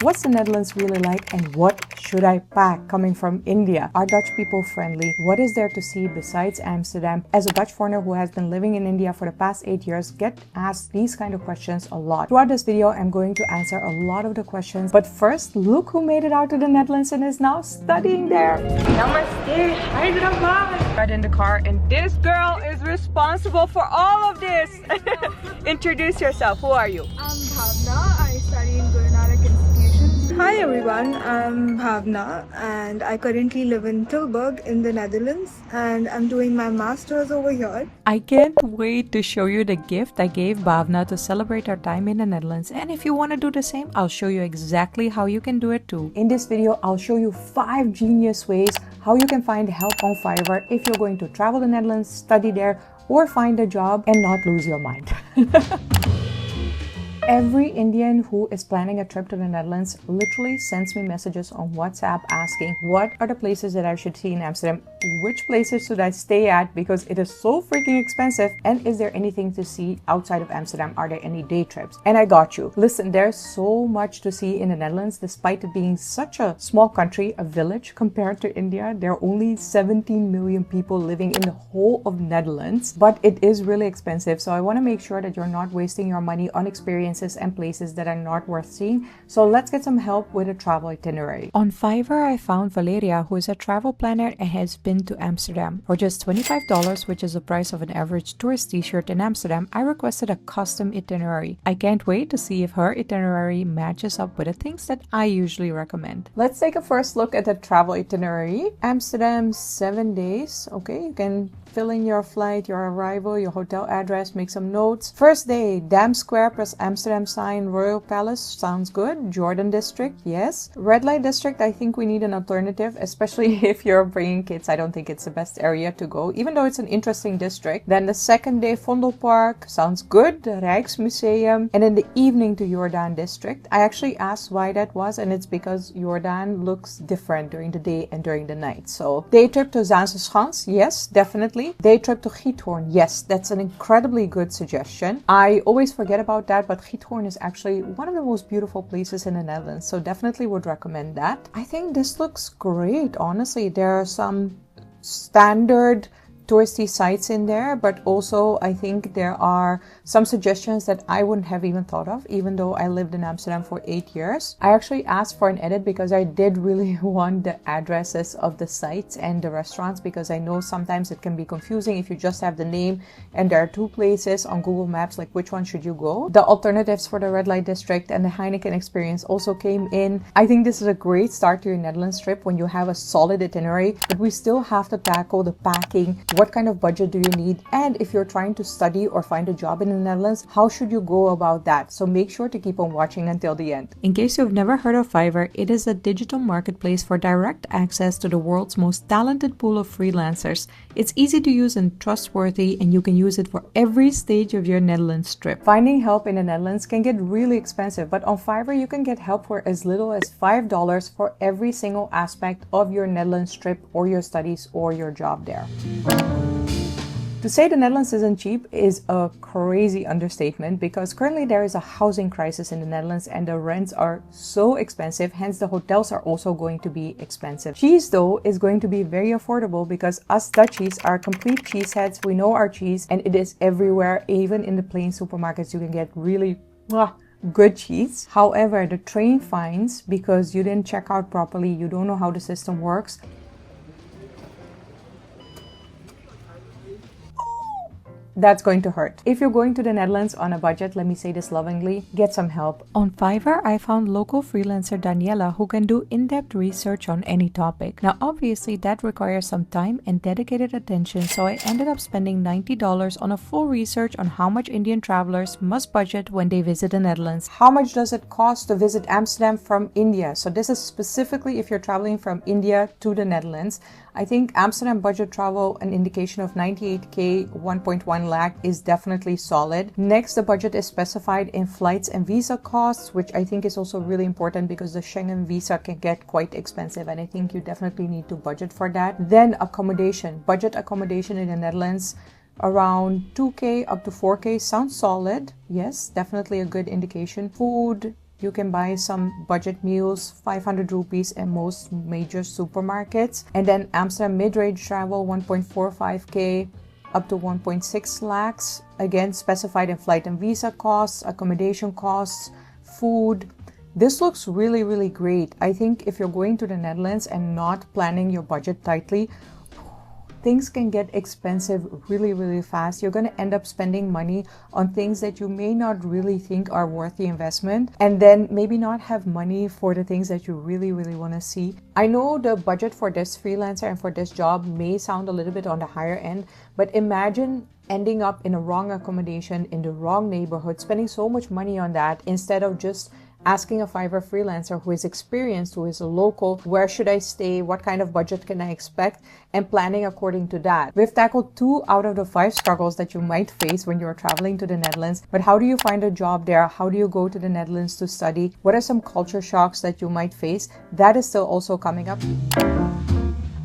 What's the Netherlands really like, and what should I pack coming from India? Are Dutch people friendly? What is there to see besides Amsterdam? As a Dutch foreigner who has been living in India for the past 8 years, get asked these kind of questions a lot. Throughout this video, I'm going to answer a lot of the questions. But first, look who made it out to the Netherlands and is now studying there. Namaste, Hyderabad. Got in the car and this girl is responsible for all of this. Introduce yourself. Who are you? I'm Bhavna. I study in Institutions. Hi everyone, I'm Bhavna and I currently live in Tilburg in the Netherlands and I'm doing my master's over here. I can't wait to show you the gift I gave Bhavna to celebrate our time in the Netherlands, and if you want to do the same, I'll show you exactly how you can do it too. In this video, I'll show you 5 genius ways how you can find help on Fiverr if you're going to travel the Netherlands, study there, or find a job and not lose your mind. Every Indian who is planning a trip to the Netherlands literally sends me messages on WhatsApp asking what are the places that I should see in Amsterdam, which places should I stay at because it is so freaking expensive, and is there anything to see outside of Amsterdam? Are there any day trips? And I got you. Listen, there's so much to see in the Netherlands despite it being such a small country, a village compared to India. There are only 17 million people living in the whole of Netherlands, but it is really expensive. So I want to make sure that you're not wasting your money on experiences and places that are not worth seeing. So let's get some help with a travel itinerary. On Fiverr, I found Valeria, who is a travel planner and has been to Amsterdam. For just $25, which is the price of an average tourist t-shirt in Amsterdam, I requested a custom itinerary. I can't wait to see if her itinerary matches up with the things that I usually recommend. Let's take a first look at the travel itinerary. Amsterdam, 7 days. Okay, you can fill in your flight, your arrival, your hotel address, make some notes. First day, Dam Square plus Amsterdam sign, Royal Palace, sounds good. Jordan District, yes. Red Light District, I think we need an alternative, especially if you're bringing kids. I don't think it's the best area to go, even though it's an interesting district. Then the second day, Vondelpark, sounds good. The Rijksmuseum. And in the evening to Jordan District. I actually asked why that was, and it's because Jordan looks different during the day and during the night. So day trip to Zaanse Schans, yes, definitely. Day trip to Giethoorn, yes, that's an incredibly good suggestion. I always forget about that, but Giethoorn is actually one of the most beautiful places in the Netherlands, so definitely would recommend that. I think this looks great, honestly. There are some standard touristy sites in there, but also I think there are some suggestions that I wouldn't have even thought of, even though I lived in Amsterdam for 8 years. I actually asked for an edit because I did really want the addresses of the sites and the restaurants, because I know sometimes it can be confusing if you just have the name and there are 2 places on Google Maps, like which one should you go. The alternatives for the Red Light District and the Heineken experience also came in. I think this is a great start to your Netherlands trip when you have a solid itinerary, but we still have to tackle the packing. What kind of budget do you need? And if you're trying to study or find a job in the Netherlands, how should you go about that? So make sure to keep on watching until the end. In case you've never heard of Fiverr, it is a digital marketplace for direct access to the world's most talented pool of freelancers. It's easy to use and trustworthy, and you can use it for every stage of your Netherlands trip. Finding help in the Netherlands can get really expensive, but on Fiverr you can get help for as little as $5 for every single aspect of your Netherlands trip or your studies or your job there. To say the Netherlands isn't cheap is a crazy understatement, because currently there is a housing crisis in the Netherlands and the rents are so expensive, hence the hotels are also going to be expensive. Cheese though is going to be very affordable because us Dutchies are complete cheeseheads. We know our cheese and it is everywhere. Even in the plain supermarkets you can get really good cheese. However, the train fines, because you didn't check out properly, you don't know how the system works, that's going to hurt. If you're going to the Netherlands on a budget, let me say this lovingly, get some help. On Fiverr, I found local freelancer Daniela who can do in-depth research on any topic. Now, obviously, that requires some time and dedicated attention, so I ended up spending $90 on a full research on how much Indian travelers must budget when they visit the Netherlands. How much does it cost to visit Amsterdam from India? So this is specifically if you're traveling from India to the Netherlands. I think Amsterdam budget travel, an indication of 98k, 1.1 lakh is definitely solid. Next, the budget is specified in flights and visa costs, which I think is also really important because the Schengen visa can get quite expensive and I think you definitely need to budget for that. Then accommodation, budget accommodation in the Netherlands, around 2k up to 4k sounds solid. Yes, definitely a good indication. Food, You can buy some budget meals, 500 rupees in most major supermarkets. And then Amsterdam mid-range travel, 1.45k up to 1.6 lakhs. Again, specified in flight and visa costs, accommodation costs, food. This looks really, really great. I think if you're going to the Netherlands and not planning your budget tightly, things can get expensive really, really fast. You're going to end up spending money on things that you may not really think are worth the investment, and then maybe not have money for the things that you really, really want to see. I know the budget for this freelancer and for this job may sound a little bit on the higher end, but imagine ending up in a wrong accommodation in the wrong neighborhood, spending so much money on that instead of just asking a Fiverr freelancer who is experienced, who is a local, where should I stay, what kind of budget can I expect, and planning according to that. We've tackled 2 out of the 5 struggles that you might face when you're traveling to the Netherlands. But how do you find a job there? How do you go to the Netherlands to study? What are some culture shocks that you might face? That is still also coming up.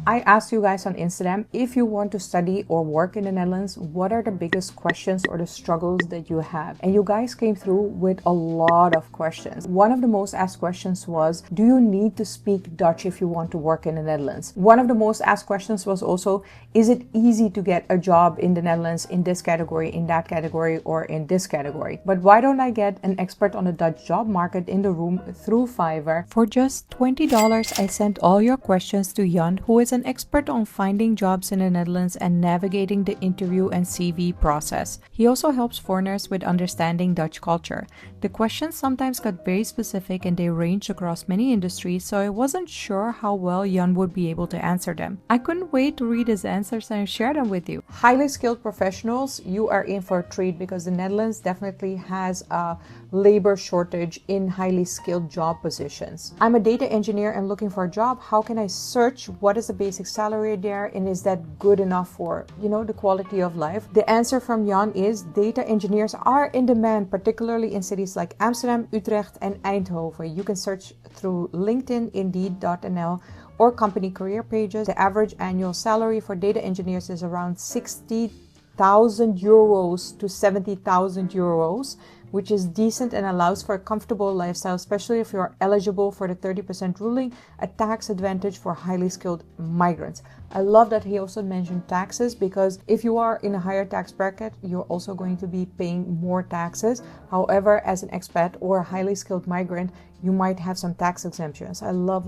I asked you guys on Instagram, if you want to study or work in the Netherlands, what are the biggest questions or the struggles that you have? And you guys came through with a lot of questions. One of the most asked questions was, do you need to speak Dutch if you want to work in the Netherlands? One of the most asked questions was also, is it easy to get a job in the Netherlands in this category, in that category, or in this category? But why don't I get an expert on the Dutch job market in the room through Fiverr? For just $20, I sent all your questions to Jan, who is an expert on finding jobs in the Netherlands and navigating the interview and CV process. He also helps foreigners with understanding Dutch culture. The questions sometimes got very specific and they ranged across many industries, so I wasn't sure how well Jan would be able to answer them. I couldn't wait to read his answers and share them with you. Highly skilled professionals, you are in for a treat because the Netherlands definitely has a labor shortage in highly skilled job positions. I'm a data engineer and looking for a job. How can I search? What is the basic salary there, and is that good enough for, the quality of life? The answer from Jan is data engineers are in demand, particularly in cities like Amsterdam, Utrecht, and Eindhoven. You can search through LinkedIn, Indeed.nl, or company career pages. The average annual salary for data engineers is around 60,000 euros to 70,000 euros, which is decent and allows for a comfortable lifestyle, especially if you're eligible for the 30% ruling, a tax advantage for highly skilled migrants. I love that he also mentioned taxes, because if you are in a higher tax bracket, you're also going to be paying more taxes. However, as an expat or a highly skilled migrant, you might have some tax exemptions. I love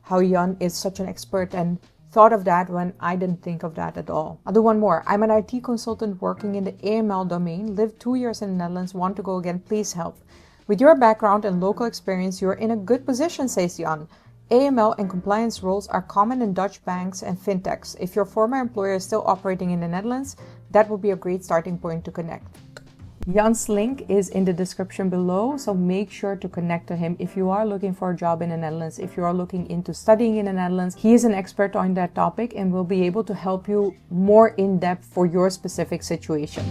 how Jan is such an expert and thought of that when I didn't think of that at all. I'll do one more. I'm an IT consultant working in the AML domain, lived 2 years in the Netherlands, want to go again, please help. With your background and local experience, you're in a good position, says Jan. AML and compliance roles are common in Dutch banks and fintechs. If your former employer is still operating in the Netherlands, that would be a great starting point to connect. Jan's link is in the description below, so make sure to connect to him if you are looking for a job in the Netherlands, if you are looking into studying in the Netherlands. He is an expert on that topic and will be able to help you more in depth for your specific situation.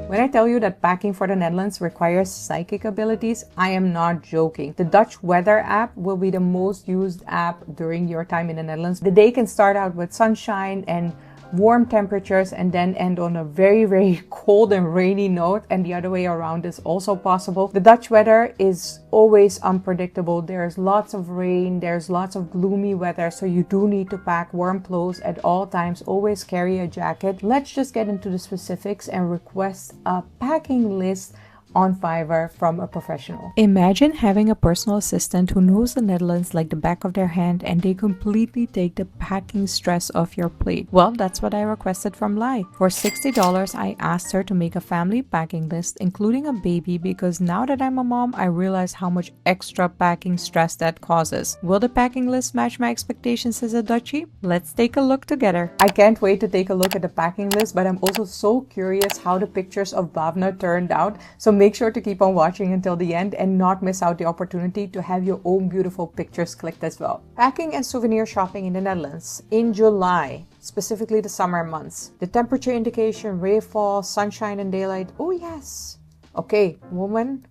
When I tell you that packing for the Netherlands requires psychic abilities, I am not joking. The Dutch weather app will be the most used app during your time in the Netherlands. The day can start out with sunshine and warm temperatures and then end on a very, very cold and rainy note, and the other way around is also possible. The Dutch weather is always unpredictable. There's lots of rain, there's lots of gloomy weather, so you do need to pack warm clothes at all times. Always carry a jacket. Let's just get into the specifics and request a packing list on Fiverr from a professional. Imagine having a personal assistant who knows the Netherlands like the back of their hand, and they completely take the packing stress off your plate. Well, that's what I requested from Lai. For $60, I asked her to make a family packing list, including a baby, because now that I'm a mom, I realize how much extra packing stress that causes. Will the packing list match my expectations as a Dutchie? Let's take a look together. I can't wait to take a look at the packing list, but I'm also so curious how the pictures of Bhavna turned out. So make sure to keep on watching until the end and not miss out the opportunity to have your own beautiful pictures clicked as well. Packing and souvenir shopping in the Netherlands in July, specifically the summer months. The temperature indication, rainfall, sunshine and daylight. Oh yes. Okay, woman.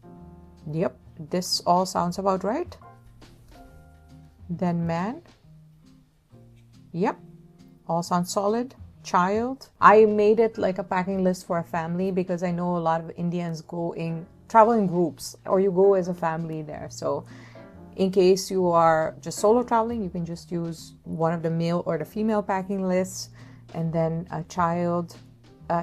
Yep, this all sounds about right. Then man. Yep, all sounds solid. Child. I made it like a packing list for a family because I know a lot of Indians go in travel in groups or you go as a family there. So in case you are just solo traveling, you can just use one of the male or the female packing lists, and then a child,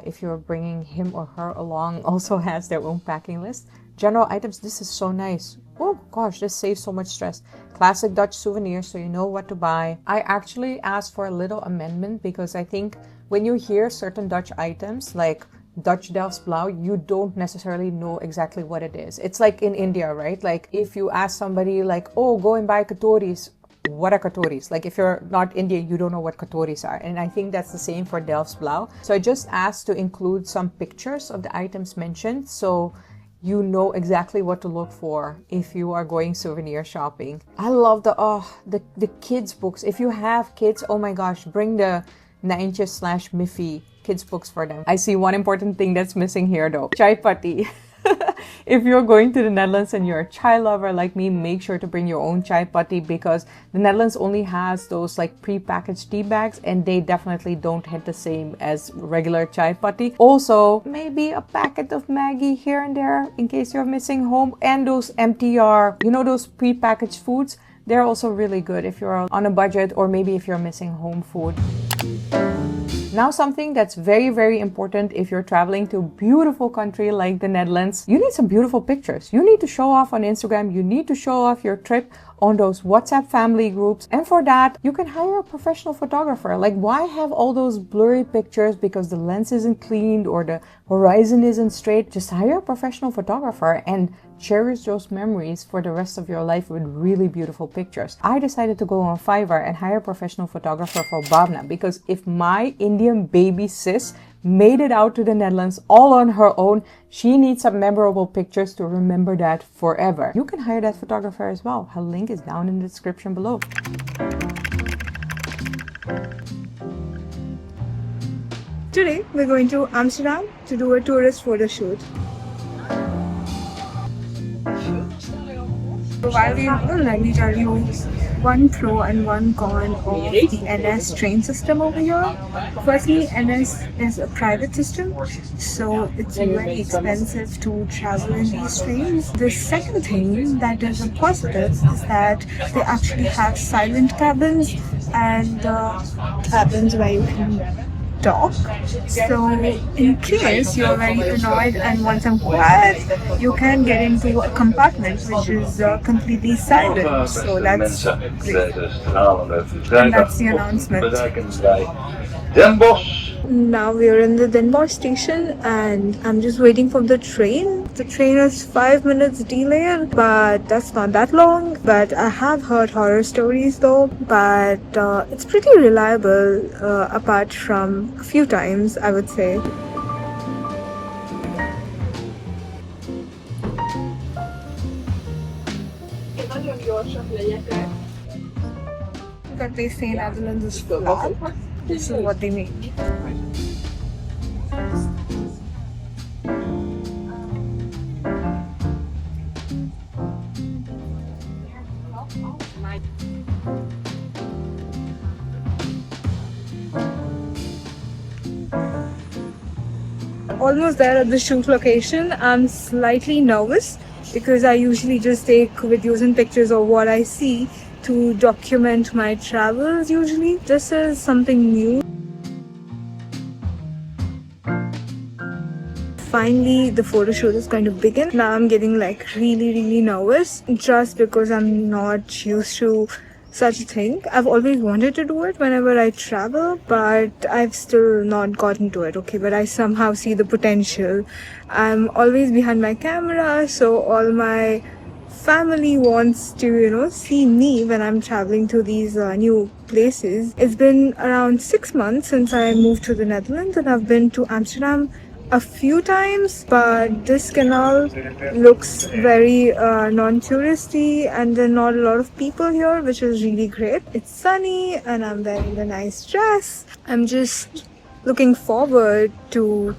if you're bringing him or her along, also has their own packing list. General items, this is so nice. Oh gosh, this saves so much stress. Classic Dutch souvenirs, so you know what to buy. I actually asked for a little amendment because I think when you hear certain Dutch items like Dutch Delfts Blauw, you don't necessarily know exactly what it is. It's like in India, right? Like if you ask somebody like, oh, go and buy katoris. What are katoris? Like if you're not Indian, you don't know what katoris are. And I think that's the same for Delfts Blauw. So I just asked to include some pictures of the items mentioned, so you know exactly what to look for if you are going souvenir shopping. I love the kids books. If you have kids, oh my gosh, bring the Nijntjes/Miffy kids books for them. I see one important thing that's missing here though. Chai patti. If you're going to the Netherlands and you're a chai lover like me, make sure to bring your own chai patti, because the Netherlands only has those like pre-packaged tea bags and they definitely don't hit the same as regular chai patti. Also, maybe a packet of Maggi here and there in case you're missing home, and those MTR, you know, those pre-packaged foods. They're also really good if you're on a budget or maybe if you're missing home food. Now, something that's very, very important if you're traveling to a beautiful country like the Netherlands, you need some beautiful pictures. You need to show off on Instagram. You need to show off your trip on those WhatsApp family groups. And for that, you can hire a professional photographer. Like, why have all those blurry pictures because the lens isn't cleaned or the horizon isn't straight? Just hire a professional photographer and cherish those memories for the rest of your life with really beautiful pictures. I decided to go on Fiverr and hire a professional photographer for Bhavna, because if my Indian baby sis made it out to the Netherlands all on her own, she needs some memorable pictures to remember that forever. You can hire that photographer as well. Her link is down in the description below. Today we're going to Amsterdam to do a tourist photo shoot. So while we are here, let me tell you one pro and one con of the NS train system over here. Firstly, NS is a private system, so it's very expensive to travel in these trains. The second thing that is a positive is that they actually have silent cabins and cabins where you can talk. So in case you're very annoyed and want some quiet, you can get into a compartment which is completely silent. So that's great. And that's the announcement. Now we are in the Den Bosch station and I'm just waiting for the train. The train is 5 minutes delayed, but that's not that long. But I have heard horror stories though, but it's pretty reliable apart from a few times, I would say. That they say Netherlands is flat. This is what they mean. Almost there at the shoot location. I'm slightly nervous because I usually just take videos and pictures of what I see to document my travels usually. This is something new. Finally, the photo shoot is going to begin. Now I'm getting like really nervous just because I'm not used to such a thing. I've always wanted to do it whenever I travel, but I've still not gotten to it, okay? But I somehow see the potential. I'm always behind my camera, so all my family wants to, see me when I'm traveling to these new places. It's been around 6 months since I moved to the Netherlands, and I've been to Amsterdam a few times, but this canal looks very non-touristy and there are not a lot of people here, which is really great. It's sunny and I'm wearing a nice dress. I'm just looking forward to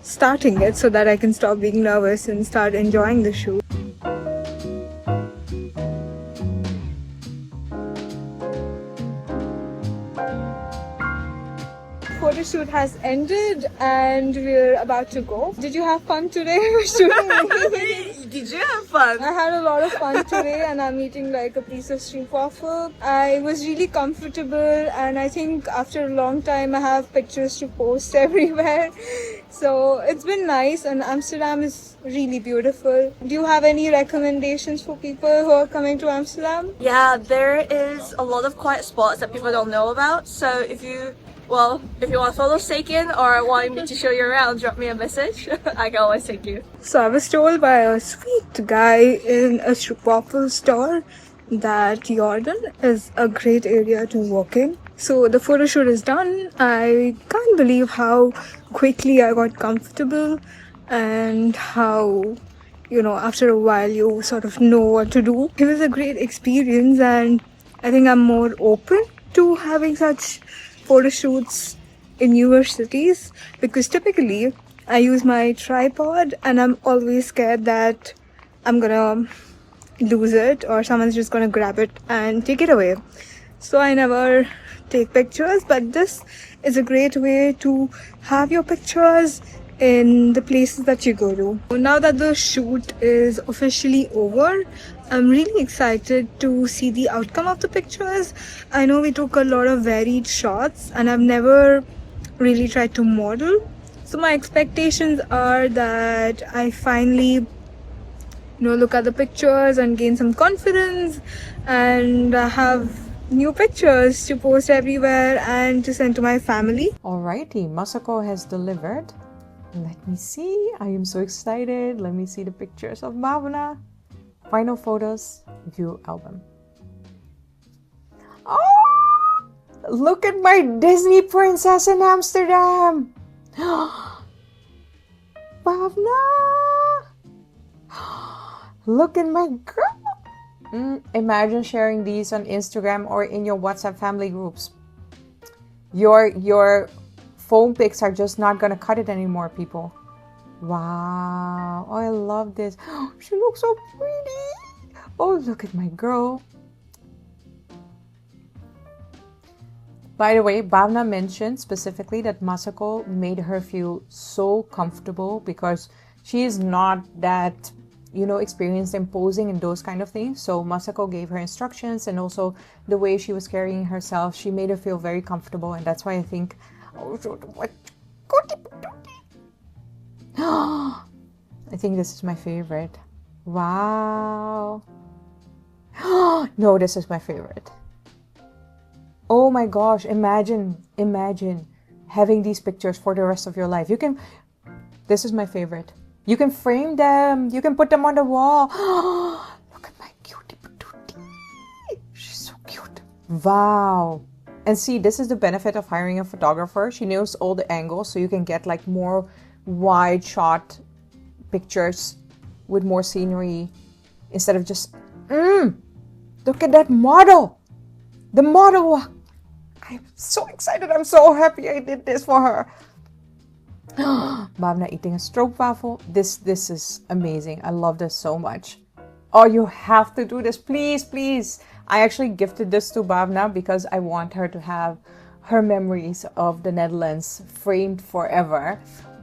starting it so that I can stop being nervous and start enjoying the shoot. photo shoot has ended and we're about to go. Did you have fun today shooting me? Did you have fun? I had a lot of fun today and I'm eating like a piece of street waffle. I was really comfortable and I think after a long time I have pictures to post everywhere. So it's been nice and Amsterdam is really beautiful. Do you have any recommendations for people who are coming to Amsterdam? Yeah, there is a lot of quiet spots that people don't know about. So if you want photos taken or want me to show you around, drop me a message. I can always take you. So I was told by a sweet guy in a waffle store that Jordan is a great area to walk in. So the photo shoot is done. I can't believe how quickly I got comfortable and how, after a while you sort of know what to do. It was a great experience and I think I'm more open to having such photo shoots in newer cities because typically I use my tripod and I'm always scared that I'm gonna lose it or someone's just gonna grab it and take it away. So I never take pictures, but this is a great way to have your pictures in the places that you go to. Now that the shoot is officially over, I'm really excited to see the outcome of the pictures. I know we took a lot of varied shots and I've never really tried to model. So my expectations are that I finally look at the pictures and gain some confidence and have new pictures to post everywhere and to send to my family. Alrighty, Masako has delivered. Let me see. I am so excited. Let me see the pictures of Bhavna. Final photos, view album. Oh! Look at my Disney princess in Amsterdam! Bhavna! Look at my girl! Imagine sharing these on Instagram or in your WhatsApp family groups. Your phone pics are just not gonna cut it anymore, people. Wow. Oh, I love this. She looks so pretty. Oh, look at my girl. By the way, Bhavna mentioned specifically that Masako made her feel so comfortable because she is not that, experienced in posing and those kind of things. So Masako gave her instructions and also the way she was carrying herself, she made her feel very comfortable. And that's why I think, I think this is my favorite. Wow. No, this is my favorite. Oh my gosh, imagine having these pictures for the rest of your life. This is my favorite. You can frame them. You can put them on the wall. Look at my cutie patootie. She's so cute. Wow. And see, this is the benefit of hiring a photographer. She knows all the angles, so you can get like more wide shot pictures with more scenery instead of just look at that model. The model. I'm so excited. I'm so happy I did this for her. Bhavna eating a stroopwafel. This is amazing. I love this so much. Oh, you have to do this. Please, please. I actually gifted this to Bhavna because I want her to have her memories of the Netherlands framed forever.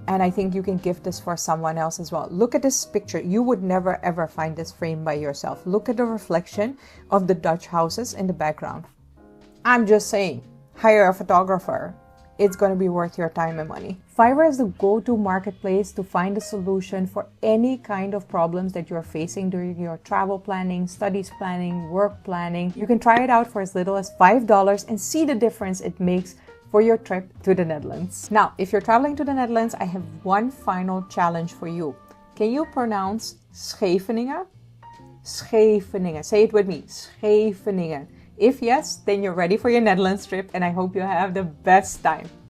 And I think you can gift this for someone else as well. Look at this picture. You would never ever find this framed by yourself. Look at the reflection of the Dutch houses in the background. I'm just saying, hire a photographer. It's going to be worth your time and money. Fiverr is the go-to marketplace to find a solution for any kind of problems that you're facing during your travel planning, studies planning, work planning. You can try it out for as little as $5 and see the difference it makes for your trip to the Netherlands. Now, if you're traveling to the Netherlands, I have one final challenge for you. Can you pronounce Scheveningen? Scheveningen. Say it with me. Scheveningen. If yes, then you're ready for your Netherlands trip and I hope you have the best time.